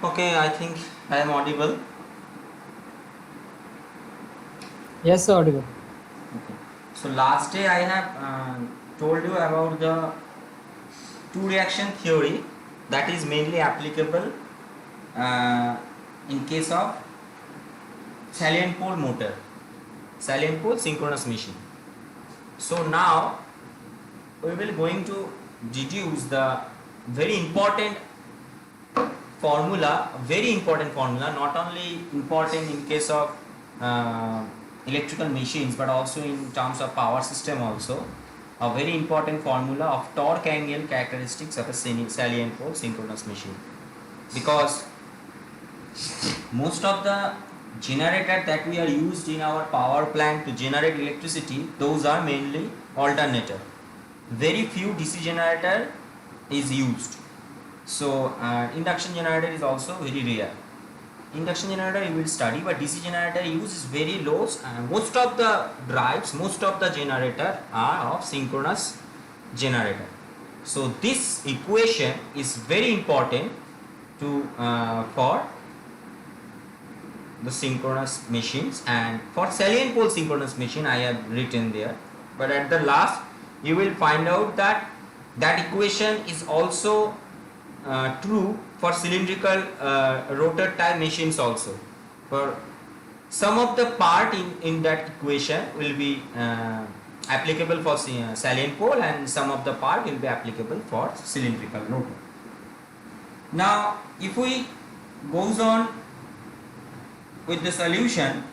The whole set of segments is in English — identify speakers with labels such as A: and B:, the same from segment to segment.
A: Okay, I think I am audible.
B: Yes, audible.
A: Okay. So last day I have told you about the two reaction theory that is mainly applicable uh, in case of salient pole motor, salient pole synchronous machine. So now we will going to deduce the very important formula, very important formula, not only important in case of uh, electrical machines but also in terms of power system also, a very important formula of torque angle characteristics of a salient pole synchronous machine, because most of the generator that we are used in our power plant to generate electricity, those are mainly alternator. Very few DC generator is used. So induction generator is also very rare. Induction generator you will study, but DC generator use is very low. Most of the drives, most of the generator are of synchronous generator. So this equation is very important to for the synchronous machines, and for salient pole synchronous machine I have written there, but at the last you will find out that that equation is also true for cylindrical rotor type machines also. For some of the part in that equation will be applicable for salient pole, and some of the part will be applicable for cylindrical rotor. Now if we goes on with the solution,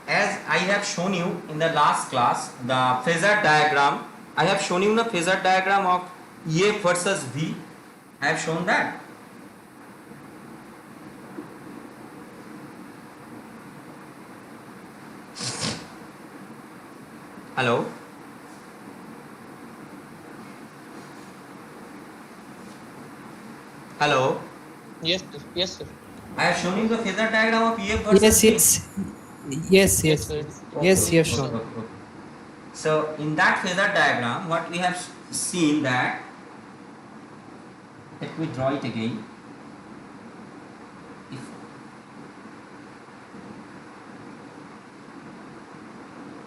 A: as I have shown you in the last class the phasor diagram, I have shown you the phasor diagram of EF versus V. I have shown that. Hello. Hello.
C: Yes, sir. Yes, sir.
A: I have shown you the phasor diagram of EF versus
B: Yes,
A: V.
B: yes, yes,
C: Yes,
B: yes,
C: sir.
B: yes,
C: Yes,
B: yes,
C: sir.
B: sure.
A: Okay. So in that phasor diagram, what we have seen that, let me draw it again.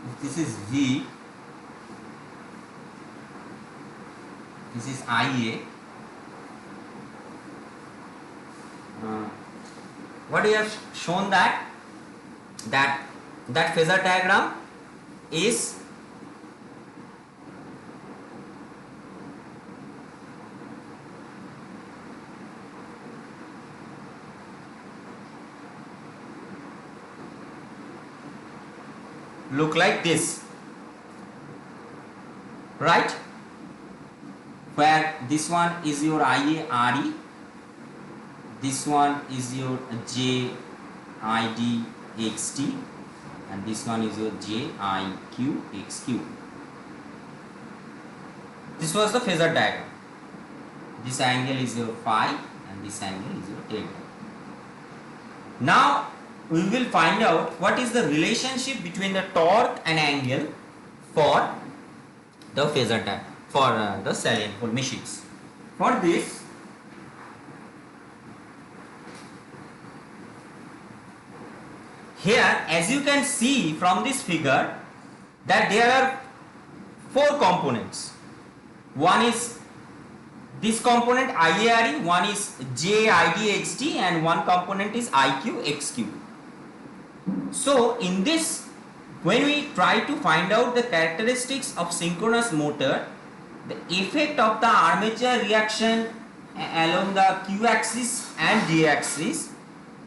A: If this is V, this is IA. What we have shown that that phasor diagram is look like this, right? Where this one is your IA RE, this one is your JID XT, and this one is your JIQ XQ. This was the phasor diagram. This angle is your phi and this angle is your delta. Now we will find out what is the relationship between the torque and angle for the phasor diagram, for the salient pole machines. For this, here as you can see from this figure that there are four components. One is this component IARE, one is JIDXT, and one component is IQXQ. So in this, when we try to find out the characteristics of synchronous motor, the effect of the armature reaction along the Q axis and D axis,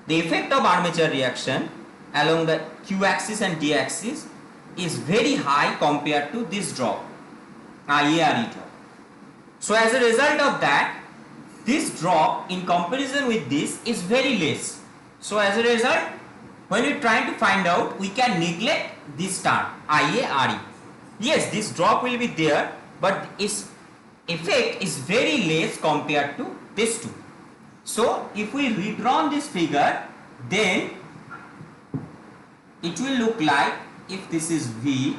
A: the effect of armature reaction along the Q axis and D axis is very high compared to this drop, IARE drop. So as a result of that, this drop in comparison with this is very less. So as a result, when we are trying to find out, we can neglect this term IARE. Yes, this drop will be there, but its effect is very less compared to this two. So if we redraw this figure, then it will look like, if this is V,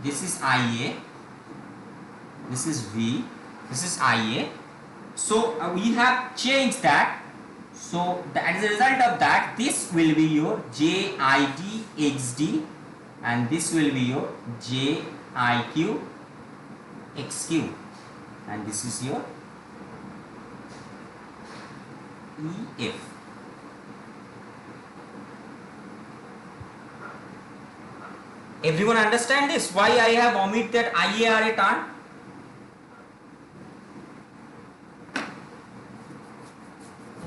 A: this is IA, this is V, this is IA. So we have changed that. So as a result of that, this will be your JID XD and this will be your JIQ XQ, and this is your EF. Everyone understand this? Why I have omit that IARA term?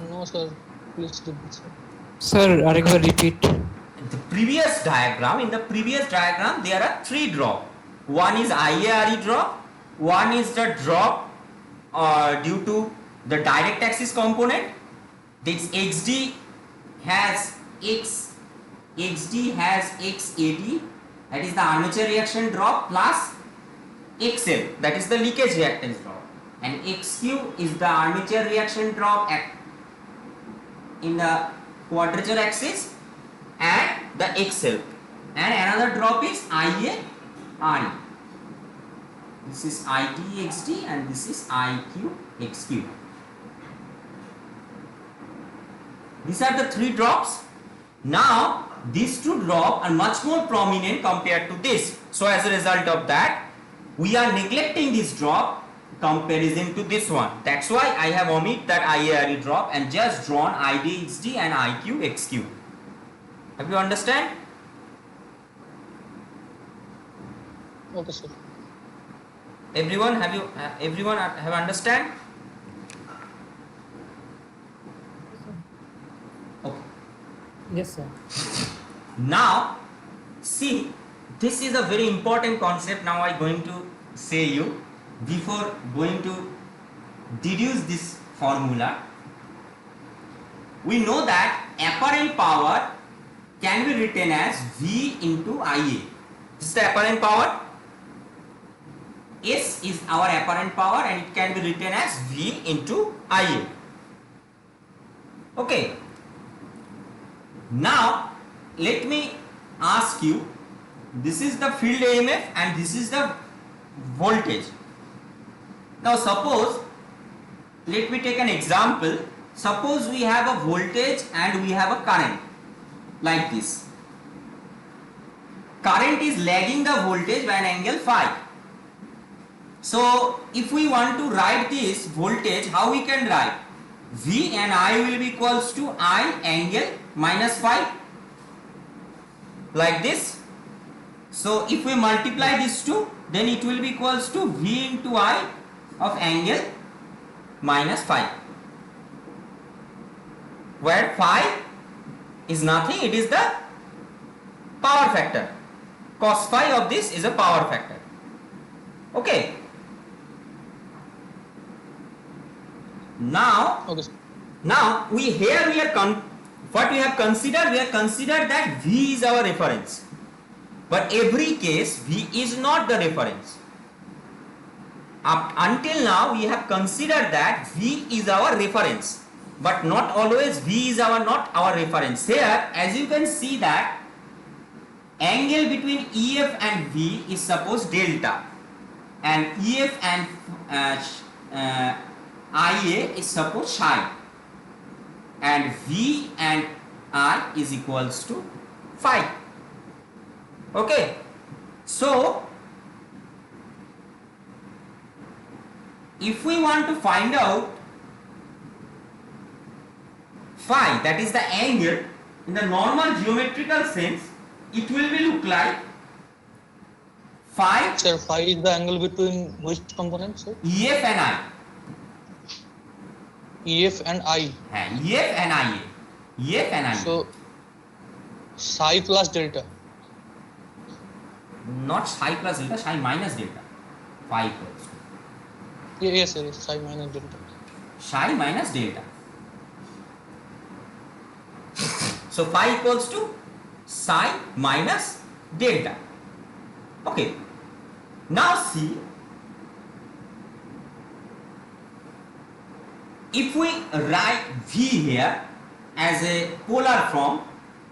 C: No, sir. Please repeat, sir.
B: Sir, Arikbar, repeat.
A: The previous diagram, in the previous diagram, there are three drop. One is IARE drop, one is the drop due to the direct axis component. This XD has XD has XAD, that is the armature reaction drop, plus XL, that is the leakage reactance drop, and XQ is the armature reaction drop in the quadrature axis, and the XL, and another drop is IARE. This is IDXD and this is IQXQ. These are the three drops. Now these two drops are much more prominent compared to this. So as a result of that, we are neglecting this drop comparison to this one. That's why I have omitted that IARE drop and just drawn IDXD and IQXQ. Have you understand?
C: Okay, sir.
A: Everyone have understand? Okay.
B: Yes, sir.
A: Now see, this is a very important concept. Now I going to say you before going to deduce this formula. We know that apparent power can be written as V into IA. This is the apparent power. S is our apparent power and it can be written as V into IA. Okay. Now let me ask you, this is the field EMF and this is the voltage. Now suppose, let me take an example. Suppose we have a voltage and we have a current like this. Current is lagging the voltage by an angle phi. So if we want to write this voltage, how we can write? V and I will be equals to I angle minus phi, like this. So if we multiply these two, then it will be equals to V into I of angle minus phi, where phi is nothing, it is the power factor. Cos phi of this is a power factor. Okay. Now,
C: Okay, sir.
A: what we have considered, we have considered that V is our reference. But every case V is not the reference. Until now we have considered that V is our reference, but not always V is not our reference. Here, as you can see that angle between EF and V is suppose delta, and EF and IA is suppose psi, and V and I is equals to phi. Okay, so if we want to find out phi, that is the angle in the normal geometrical sense, it will be look like phi
C: Sir, phi is the angle between which components, sir?
A: EF and I.
C: EF and I.
A: EF and IA. EF and IA.
C: So, psi plus delta.
A: Not psi plus delta, psi minus delta. Phi equals
C: Yes, sir. Psi minus delta.
A: psi minus delta. So phi equals to psi minus delta. Okay. Now see, if we write V here as a polar form,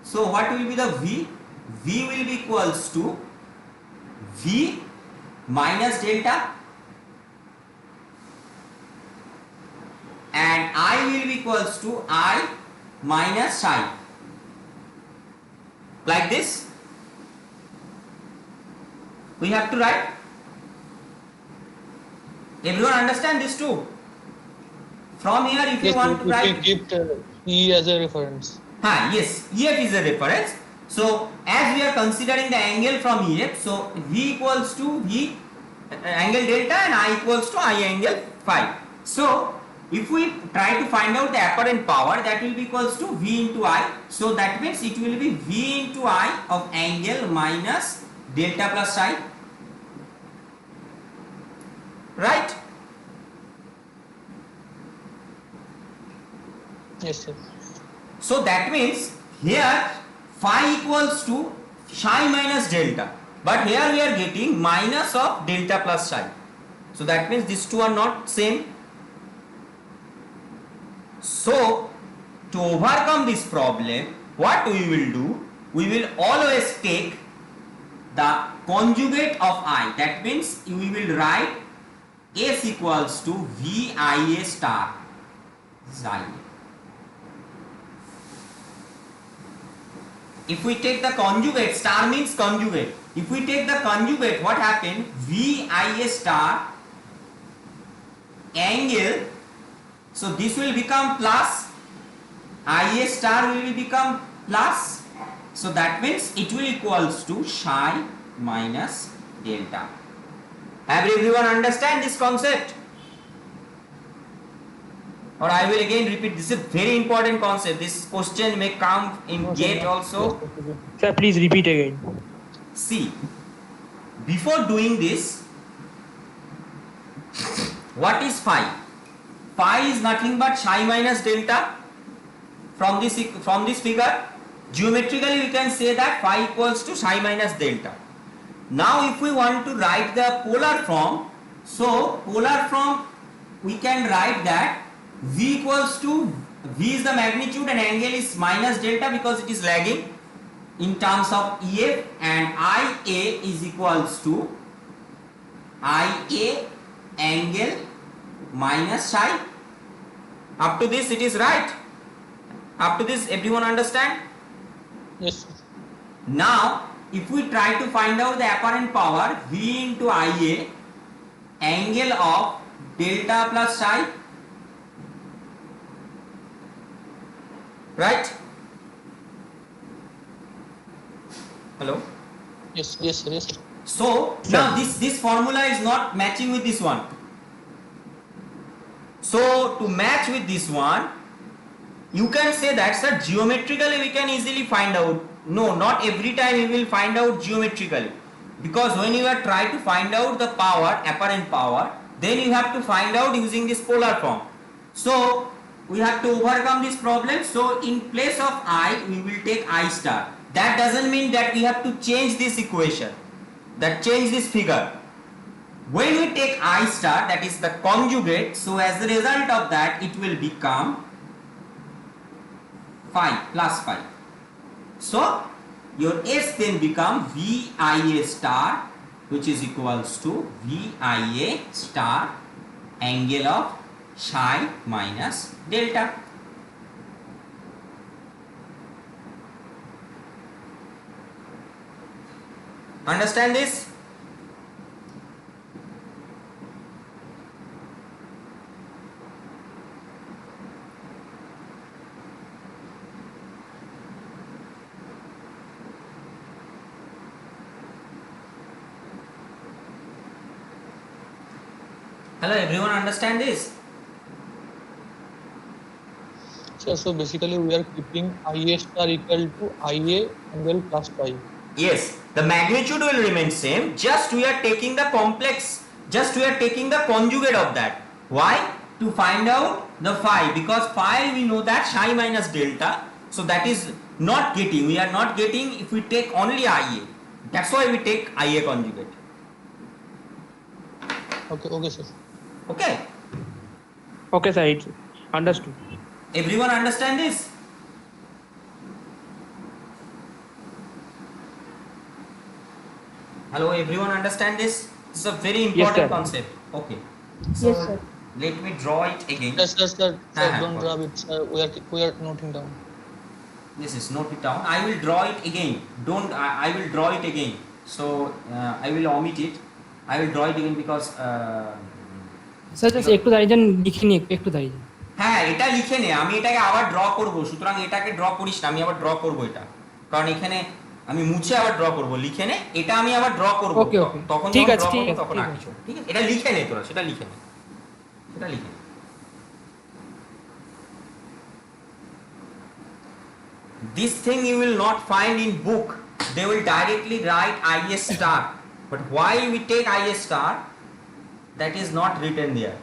A: so what will be the V? V will be equals to V minus delta and I will be equals to I minus psi. Like this we have to write. Everyone understand this too? From here if you
C: Yes,
A: want to
C: we
A: write,
C: keep E as a reference.
A: yes, EF is a reference. So as we are considering the angle from EF, so V equals to V angle delta and I equals to I angle phi. So if we try to find out the apparent power, that will be equals to V into I. So that means it will be V into I of angle minus delta plus psi. Right?
C: Yes, sir.
A: So that means here phi equals to psi minus delta, but here we are getting minus of delta plus psi. So that means these two are not same. So to overcome this problem, what we will do, we will always take the conjugate of I. That means we will write S equals to VIA star psi. If we take the conjugate, star means conjugate. If we take the conjugate, what happened? VIA star angle, so this will become plus, IA star will become plus, so that means it will equals to psi minus delta. Have everyone understand this concept? Or I will again repeat, this is a very important concept. This question may come in
C: No, sir,
A: GATE
C: no.
A: also.
C: Yes, sir.
B: Sir, please repeat again.
A: See, before doing this, what is phi? Phi is nothing but psi minus delta. From this figure, geometrically we can say that phi equals to psi minus delta. Now if we want to write the polar form, so polar form we can write that V equals to, V is the magnitude and angle is minus delta because it is lagging in terms of EF, and IA is equals to IA angle minus psi. Up to this it is right. Up to this everyone understand?
C: Yes, sir.
A: Now if we try to find out the apparent power, V into IA angle of delta plus psi, right? Hello?
C: Yes, yes, sir. Yes, sir.
A: So now this formula is not matching with this one. So to match with this one, you can say that, sir, geometrically we can easily find out. No, not every time we will find out geometrically, because when you are trying to find out the power, apparent power, then you have to find out using this polar form. So we have to overcome this problem. So in place of I, we will take I star. That doesn't mean that we have to change this equation, that change this figure. When we take I star, that is the conjugate, so as a result of that it will become phi plus phi. So your S then become VIA star, which is equals to VIA star angle of psi minus delta. Understand this? Hello, everyone understand this?
C: Sir, so basically we are keeping IA star equal to IA angle plus phi.
A: Yes, the magnitude will remain same, just we are taking the complex, just we are taking the conjugate of that. Why? To find out the phi, because phi we know that psi minus delta, so that is Not getting. We are not getting if we take only IA. That's why we take IA conjugate.
C: Okay, sir.
A: Okay.
B: Okay, sir. It's understood.
A: Everyone understand this? Hello, everyone understand this? This is a very important
B: sir.
A: concept. Okay. So
D: Yes, sir.
A: let me draw it again.
C: Yes, sir. Don't
A: okay.
C: grab it, sir. We are noting down.
A: This is note it down. I will draw it again. Don't. I will draw it again. So I will omit it. I will draw it again because.
B: Sir just একটু দাঁড়িয়ে যান, লিখে নিই একটু দাঁড়িয়ে যান।
A: হ্যাঁ, এটা লিখে নে, আমি এটাকে আবার ড্র করব। সুতরাং এটাকে ড্র করিস না, আমি আবার ড্র করব এটা, কারণ এখানে আমি মুছে আবার ড্র করব। লিখে নে, এটা আমি আবার ড্র করব।
B: ওকে ওকে,
A: তখন
B: ঠিক
A: যখন
B: আছে
A: ড্র
B: ঠিক
A: করব
B: আছে
A: তখন
B: ঠিক
A: আঁকিস।
B: আছে।
A: ঠিক আছে, এটা লিখে নে তোরা, সেটা লিখে নে, সেটা লিখে নে। This thing you will not find in book. They will directly write IS star. But why we take IS star? That is not written there.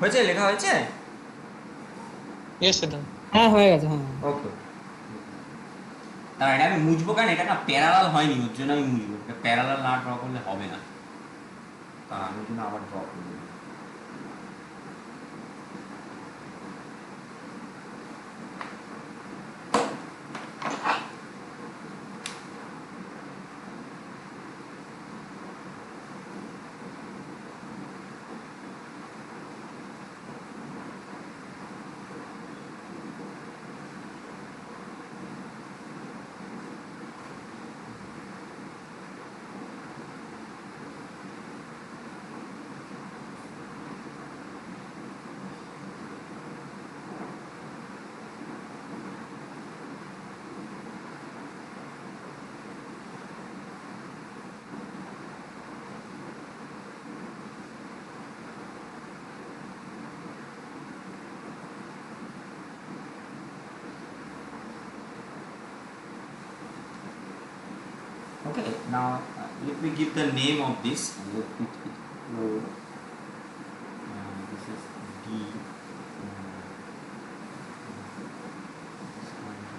A: হয়েছে, লেখা হয়েছে?
C: Yes, sir. Done.
B: হ্যাঁ হয়ে গেছে, হ্যাঁ।
A: ওকে, এটা আমি মুছবো কেন? এটা না প্যারালাল হয়নি, ওর জন্য আমি মুছবো। এটা প্যারালাল না ড্র করলে হবে না, তা আমি জন্য আবার ড্র করবো। Okay, now let me give the name of this. Let me this is D.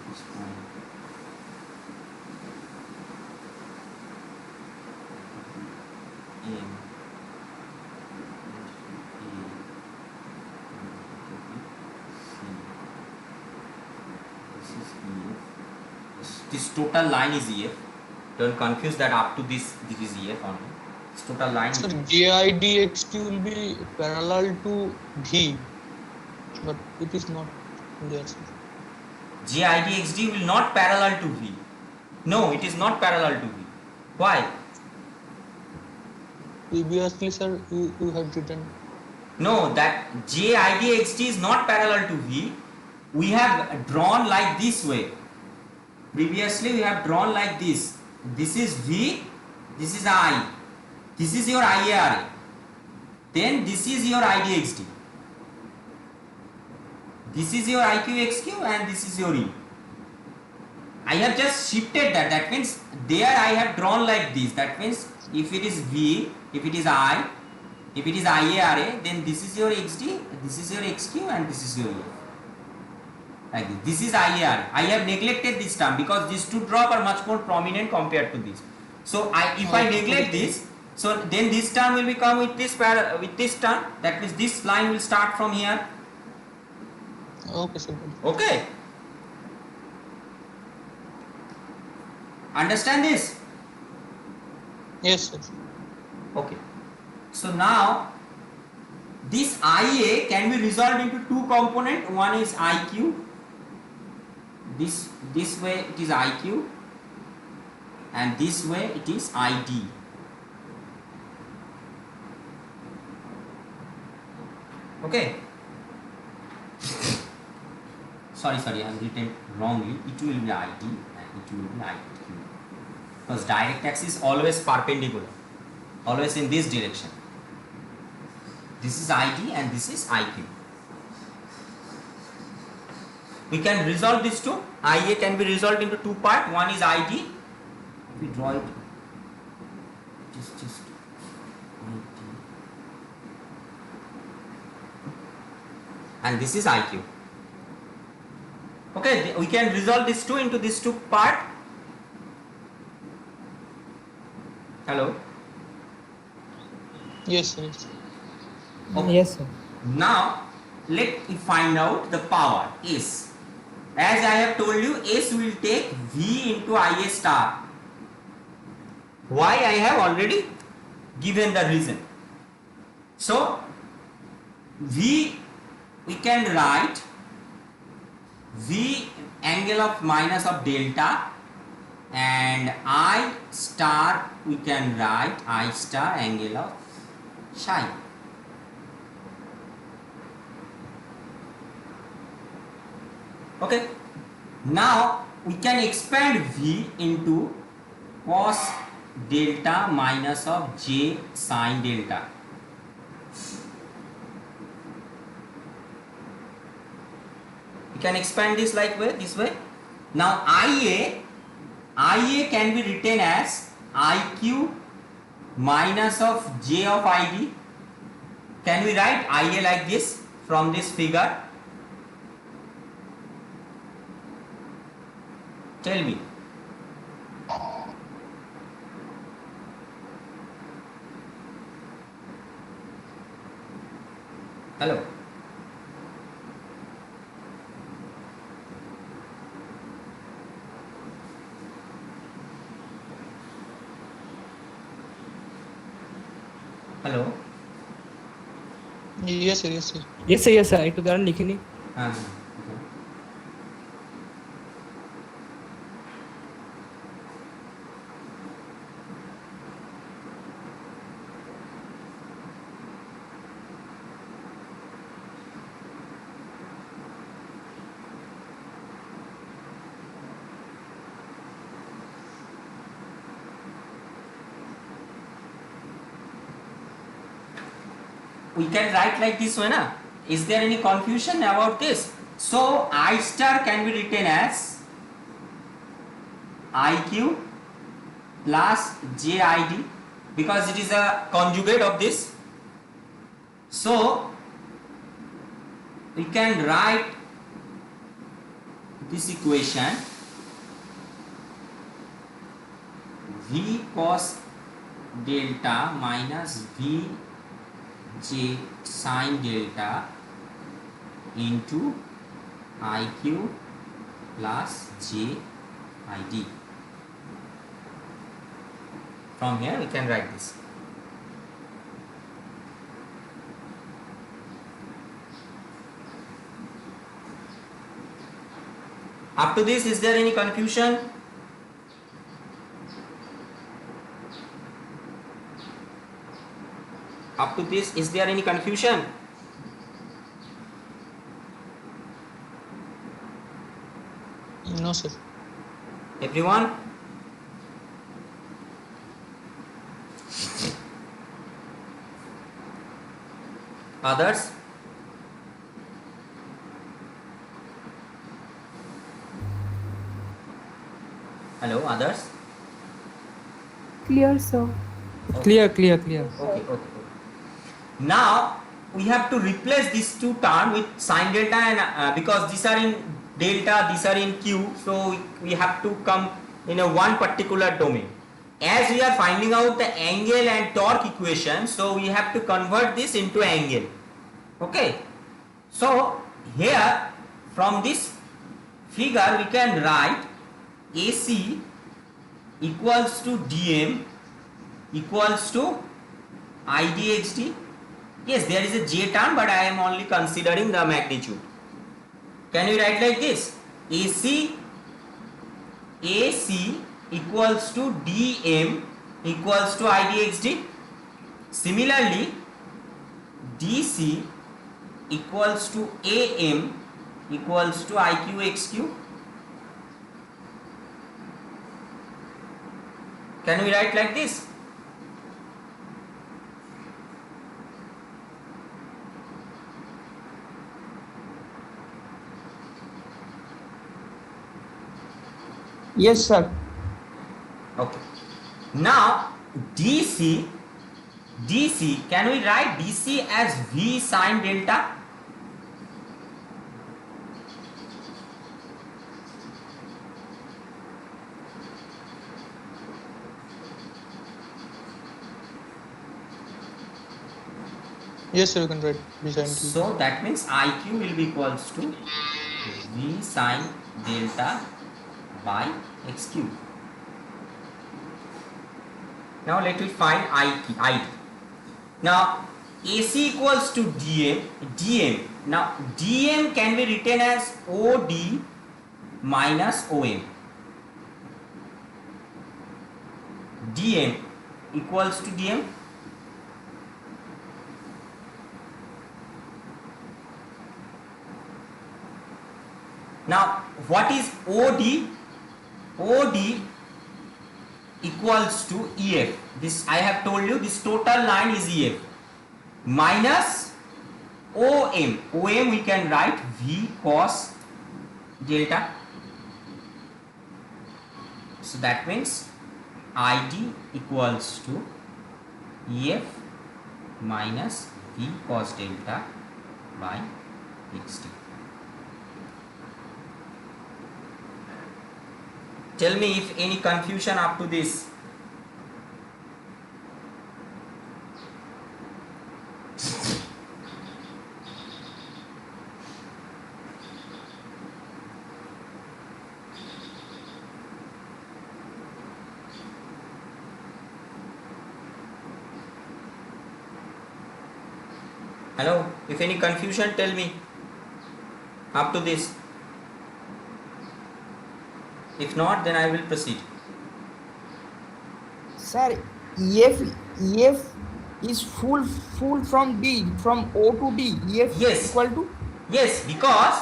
A: This point. M. This is EF. This total line is EF. Don't confuse that up to this is EF only. This total line.
C: Sir, JIDXT will be parallel to V, but it is not there, sir.
A: JIDXD will not parallel to V. No, it is not parallel to V. Why?
C: Previously, sir, you had written.
A: No, that JIDXD is not parallel to V. We have drawn like this way. Previously we have drawn like this. This is V, this is I. This is your IARA. Then this is your IDXD. This is your IQXQ and this is your E. I have just shifted that. That means there I have drawn like this. That means if it is V, if it is I, if it is IARA, then this is your XD, this is your XQ and this is your E. Like this. This is IAR. I have neglected this term because these two drop are much more prominent compared to this. So if I neglect this, so then this term will become with this term. That means this line will start from here.
C: Okay, sir.
A: Okay. Understand this?
C: Yes, sir.
A: Okay. So now this IA can be resolved into two component. One is IQ. This way it is IQ, and this way it is ID. Okay. Sorry, I have written wrongly. It will be ID and it will be IQ. Because direct axis always perpendicular, always in this direction. This is ID and this is IQ. We can resolve these two. IA can be resolved into two parts. One is ID. We draw it. Just ID. And this is IQ. Okay, we can resolve these two into these two part. Hello.
C: Yes, sir. Yes.
A: Okay.
B: Yes, sir.
A: Now let me find out the power S. As I have told you, S will take V into IA star. Why? I have already given the reason. So V, we can write V angle of minus of delta, and I star we can write I star angle of psi. Okay. Now we can expand V into cos delta minus of J sin delta. We can expand this this way. Now IA can be written as IQ minus of J of ID. Can we write IA like this from this figure? Tell me. Hello. Hello.
C: Yes, sir. Yes, sir.
B: Yes, sir. Yes, sir. एक उदाहरण लिखी नहीं.
A: हाँ. We can write like this way, na? Is there any confusion about this? So I star can be written as IQ plus JID because it is a conjugate of this. So we can write this equation V cos delta minus V J sin delta into IQ plus J ID. From here we can write this. Up to this, is there any confusion? Up to this, is there any confusion?
C: No, sir.
A: Everyone? Others? Hello, others?
D: Clear, sir.
B: Clear, clear, clear.
A: Okay. Now we have to replace these two terms with sin delta and because these are in delta, these are in Q, so we have to come in a one particular domain. As we are finding out the angle and torque equation, so we have to convert this into angle. Okay. So here from this figure we can write AC equals to dm equals to I dxd. Yes, there is a j term, but I am only considering the magnitude. Can we write like this? AC equals to dm equals to I dxd. Similarly, dc equals to am equals to iq xq. Can we write like this?
C: Yes, sir.
A: Okay. Now DC, can we write DC as V sine delta?
C: Yes, sir, you can write beside Q.
A: So that means IQ will be equals to V sine delta by XQ. Now let me find ID. Now AC equals to DM. Now DM can be written as OD minus OM. DM equals to DM. Now what is OD? OD equals to EF. This I have told you, this total line is EF minus OM. OM we can write V cos delta. So that means ID equals to EF minus V cos delta by XT. Tell me if any confusion up to this. Hello, if any confusion, tell me up to this. If not, then I will proceed.
D: Sir, EF is full from D, from O to D. EF
A: Yes.
D: equal to?
A: Yes, because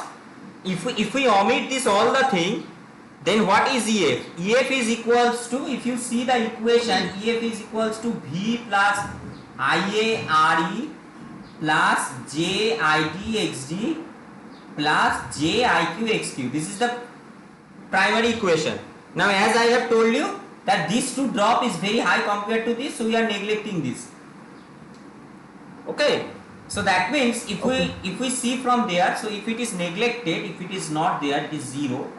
A: if we omit this all the thing, then what is EF? EF is equals to, if you see the equation, EF is equals to V plus IARE plus JIDXD plus JIQXQ. This is the primary equation. Now as I have told you that this two drop is very high compared to this, so we are neglecting this. Okay, so that means if we see from there, so if it is neglected, if it is not there, it is 0,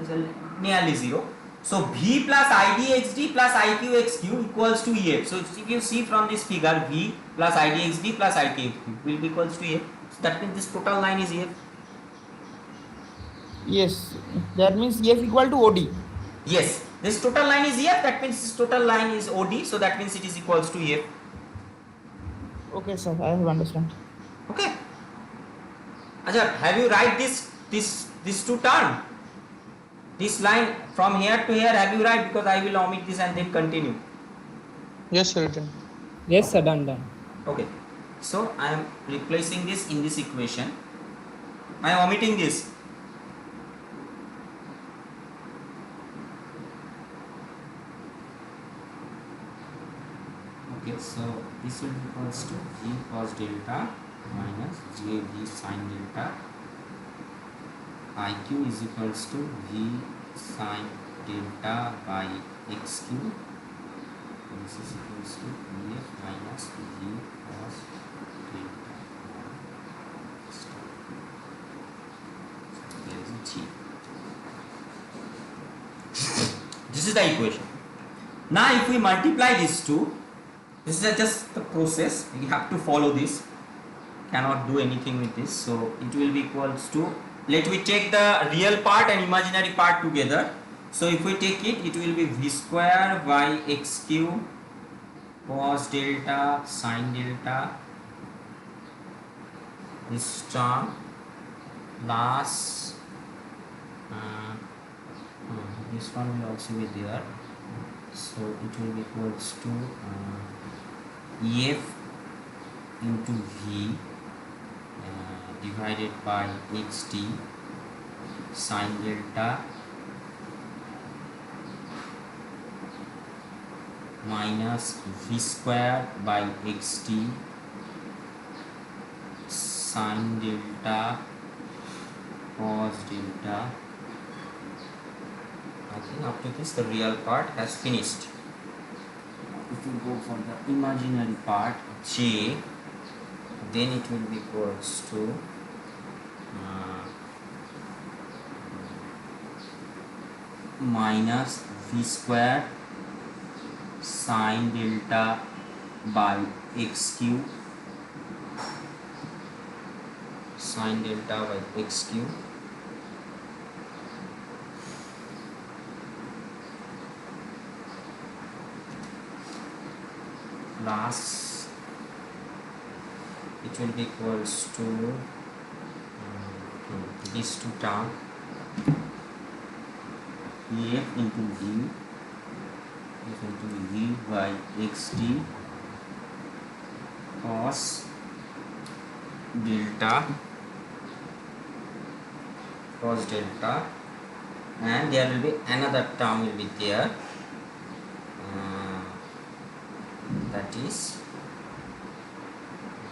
A: nearly 0. So V plus IDXD plus IQXQ equals to EF. So if you see from this figure, V plus IDXD plus IQXQ will be equals to EF. So that means this total line is EF.
D: Yes, that means EF equal to OD.
A: Yes, this total line is EF, that means this total line is OD, so that means it is equals to EF.
D: Okay, sir, I have understand.
A: Okay. Ajay, have you write this two term? This line from here to here, have you write? Because I will omit this and then continue.
C: Yes, sir, written.
B: Yes, sir, done.
A: Okay. So I am replacing this in this equation. I am omitting this. Okay, so this will be equals to V cos delta minus JV sin delta. IQ is equals to V sin delta by XQ. This is equals to EF minus V cos delta by XQ. There is a G. This is the equation. Now if we multiply these two, this is just the process, you have to follow this, cannot do anything with this. So it will be equals to, let me take the real part and imaginary part together. So if we take it, it will be V square by XQ cos delta sin delta this term plus this one will also be there, so it will be equals to EF into V divided by xt sin delta minus V square by xt sin delta cos delta. I think up to this the real part has finished. If you go for the imaginary part J, then it will be equals to minus V square sin delta by x cube sin delta by x cube plus it will be equals to these two term EF into V is into V by xt cos delta and there will be another term will be there, that is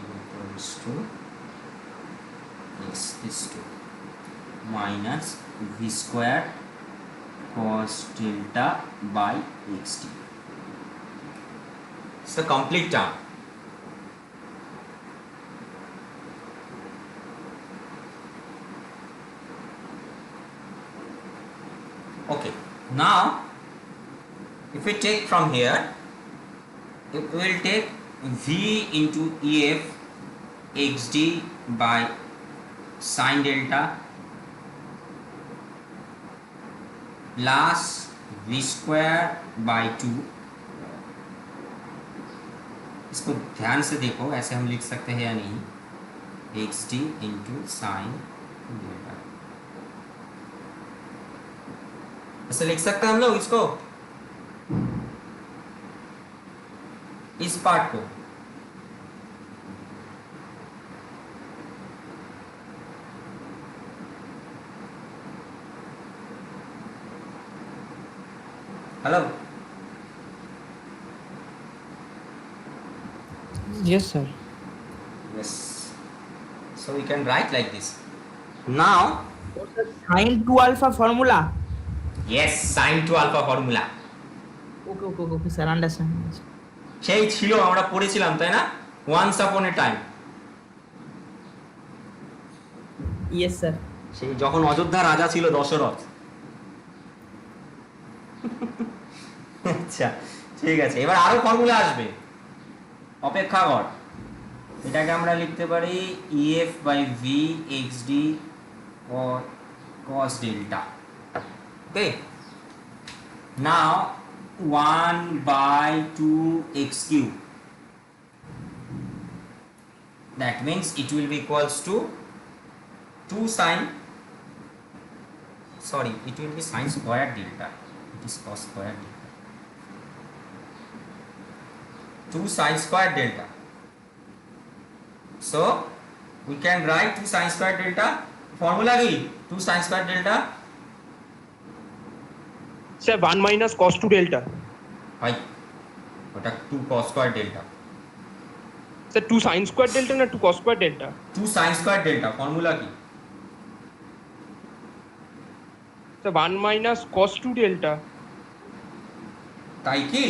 A: equals to this two minus V square cos delta by xt. It's the complete term. Okay, now if we take from here, we will take V into EF xd by sin delta plus V square by 2. इसको ध्यान से देखो, ऐसे हम लिख सकते हैं या नहीं, xd इंटू साइन डेल्टा, ऐसे लिख सकते हैं हम लोग इसको, इस पार्ट को। Hello,
B: Yes, sir.
A: yes, so we can write like this now.
D: Sin 2 alpha formula.
A: Yes, sin 2 alpha formula.
D: Okay, sir, understand.
A: সেই ছিল, আমরা পড়েছিলাম তাই না, once upon a time।
D: Yes, sir.
A: সেই যখন অযোধ্যা রাজা ছিল দশরথ। আচ্ছা ঠিক আছে, এবার আরো ফর্মুলা আসবে, অপেক্ষা কর। এটাকে আমরা লিখতে পারি EF by V XD cos delta। Okay, now 1 by 2 x cube, that means it will be equals to 2 sin, sorry, it will be sin square delta, it is cos square delta, 2 sin square delta. So we can write 2 sin square delta, formula কি 2 sin square delta,
E: Sir, 1 minus cos 2 delta.
A: ভাই ওটা 2 cos square delta,
E: Sir, 2 sin square delta না 2 cos square delta?
A: 2 sin square delta, formula কি?
E: Sir, 1 minus cos 2 delta.
A: তাই কি?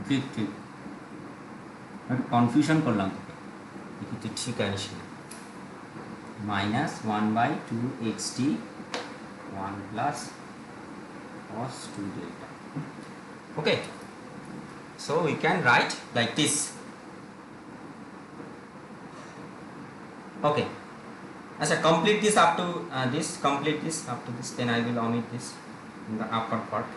A: ঠিক ঠিক, confusion করলাম তোকে, দেখি তুই ঠিক আনিস minus 1 by 2 XD 1 plus cos 2 delta. Okay, so we can write like this. Okay, Asha, complete this up to this, complete this up to this, then I will omit this in the upper part.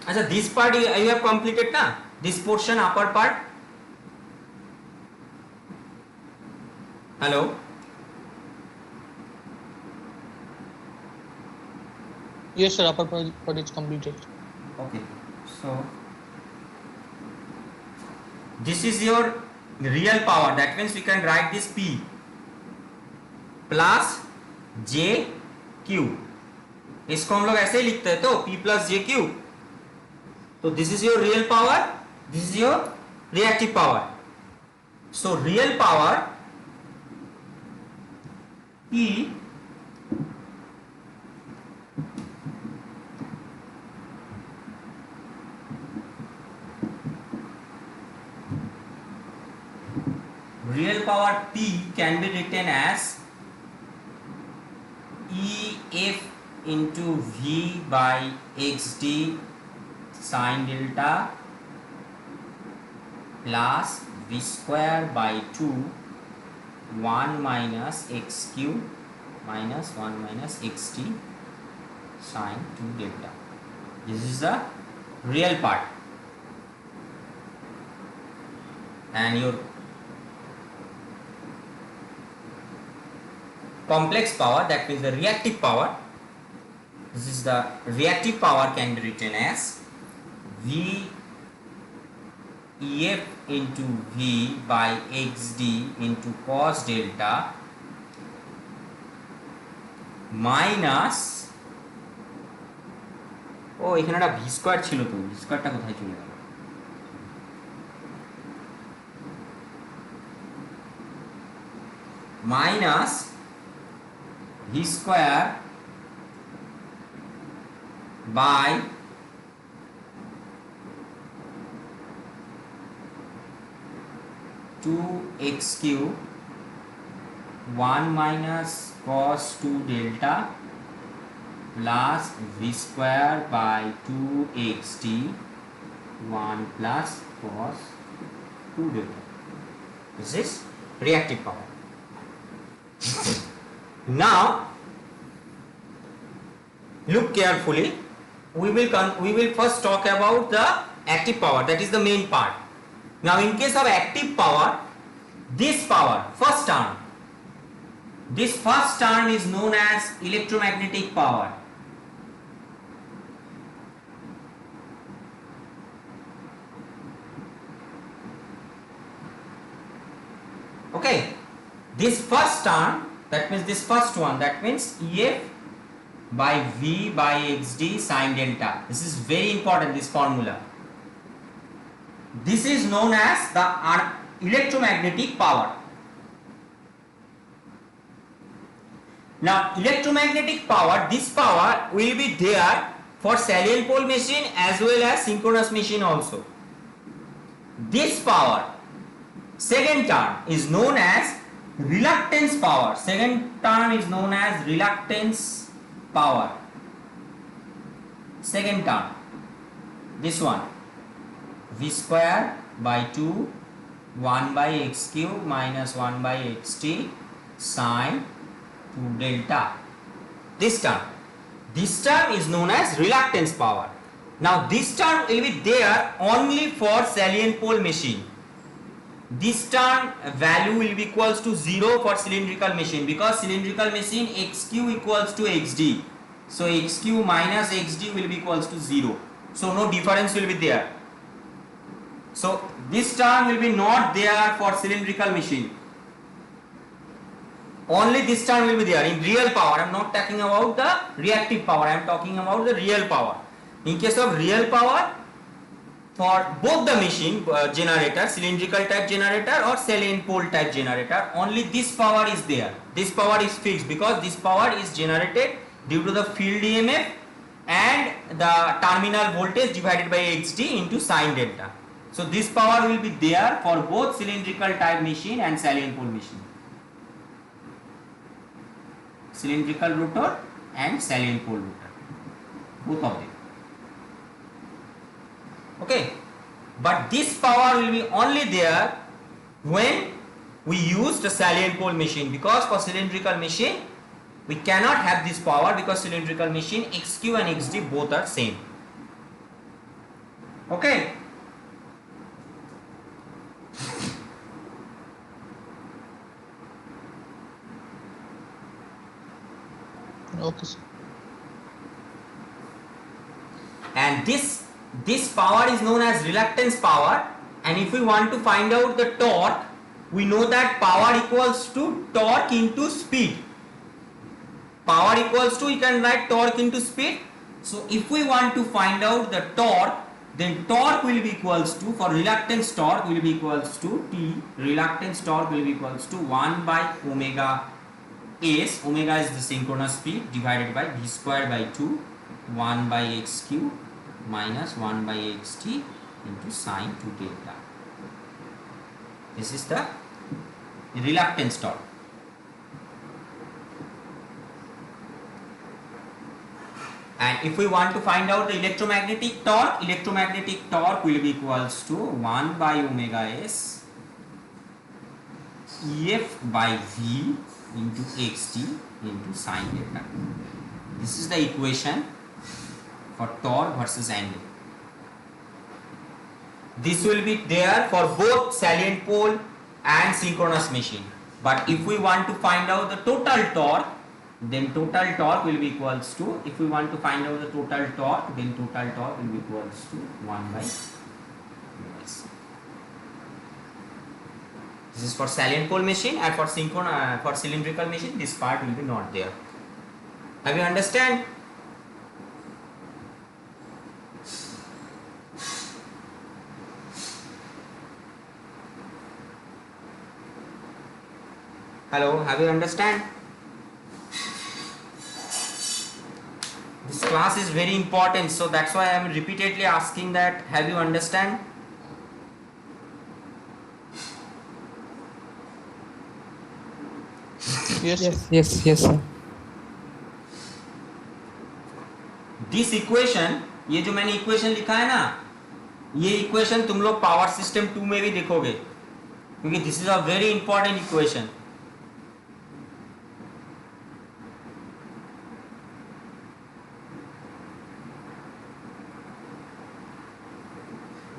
A: Achha, this part you have completed na? This portion, upper part. Hello.
C: Yes, sir. Upper part is completed.
A: Okay. So this is your real power. That means we can write this P plus J Q. इसको हम लोग ऐसे ही लिखते हैं तो P plus J Q. So this is your real power. This is your reactive power. So real power P real power P can be written as EF into V by XD sin delta plus V square by 2 1 minus XQ minus 1 minus XT sin 2 delta. This is the real part, and your complex power, that means the reactive power, this is the reactive power, can be written as V EF into V by XD into cos delta minus ও এখানে একটা V square ছিল, তো V স্কয়ারটা কোথায় চলে গেল? Minus V square by two X Q 1 minus cos 2 delta plus v square by 2xt 1 plus cos 2 delta. This is reactive power. Now look carefully. We will first talk about the active power, that is the main part. Now in case of active power, this power, this first term is known as electromagnetic power. Okay, this first term, that means this first one, that means EF by V by XD sin delta. This is very important, this formula. This is known as the electromagnetic power. Now electromagnetic power, this power will be there for salient pole machine as well as synchronous machine also. This power, second term, is known as reluctance power. Second term is known as reluctance power. Second term, this one, v square by 2 1 by x cube minus 1 by xt sin 2 delta. This term is known as reluctance power. Now this term will be there only for salient pole machine. This term value will be equals to 0 for cylindrical machine, because cylindrical machine xq equals to xd. So xq minus xd will be equals to 0. So no difference will be there. So this term will be not there for cylindrical machine. Only this term will be there in real power. I am not talking about the reactive power, I am talking about the real power. In case of real power, for both the machine, generator, cylindrical type generator or salient pole type generator, only this power is there. This power is fixed because this power is generated due to the field EMF and the terminal voltage divided by XD into sin delta. So this power will be there for both cylindrical type machine and salient pole machine. Cylindrical rotor and salient pole rotor, both of them. Okay, but this power will be only there when we use the salient pole machine, because for cylindrical machine we cannot have this power, because cylindrical machine xq and xd both are same. Okay.
C: Okay, sir.
A: And this power is known as reluctance power, and if we want to find out the torque, we know that power equals to torque into speed. Power equals to, you can write torque into speed. So if we want to find out the torque, then torque will be equals to, for reluctance torque will be equals to T, reluctance torque will be equals to 1 by omega s, omega is the synchronous speed, divided by v square by 2, 1 by x cube minus 1 by xt into sine 2 delta. This is the reluctance torque. And if we want to find out the electromagnetic torque will be equals to 1 by omega s Ef by v into xt into sine delta. This is the equation for torque versus angle. This will be there for both salient pole and synchronous machine. But if we want to find out the total torque, then total torque will be equals to, if we want to find out the total torque, then total torque will be equals to 1 by s. This is for salient pole machine, and for for cylindrical machine, this part will be not there. Have you understand? Hello, have you understand? This class is very important, so that's why I am repeatedly asking that, have you understand?
C: Yes, sir.
B: yes sir.
A: This equation, ये जो मैंने equation लिखा है ना, ये equation तुम लोग power system 2 में भी देखोगे, क्योंकि this is a very important equation.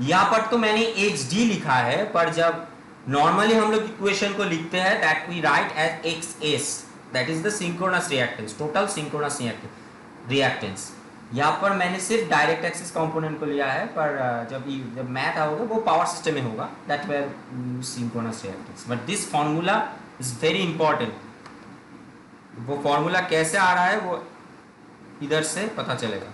A: यहां पर तो मैंने एच डी लिखा है, पर जब नॉर्मली हम लोग इक्वेशन को लिखते हैं, that we write as X S, that is the synchronous reactance, total synchronous reactance. यहाँ पर मैंने सिर्फ डायरेक्ट एक्सिस कंपोनेंट को लिया है, पर जब मैथ होगा वो पावर सिस्टम में होगा, that where synchronous reactance. But this formula is very important. वो फॉर्मूला कैसे आ रहा है वो इधर से पता चलेगा.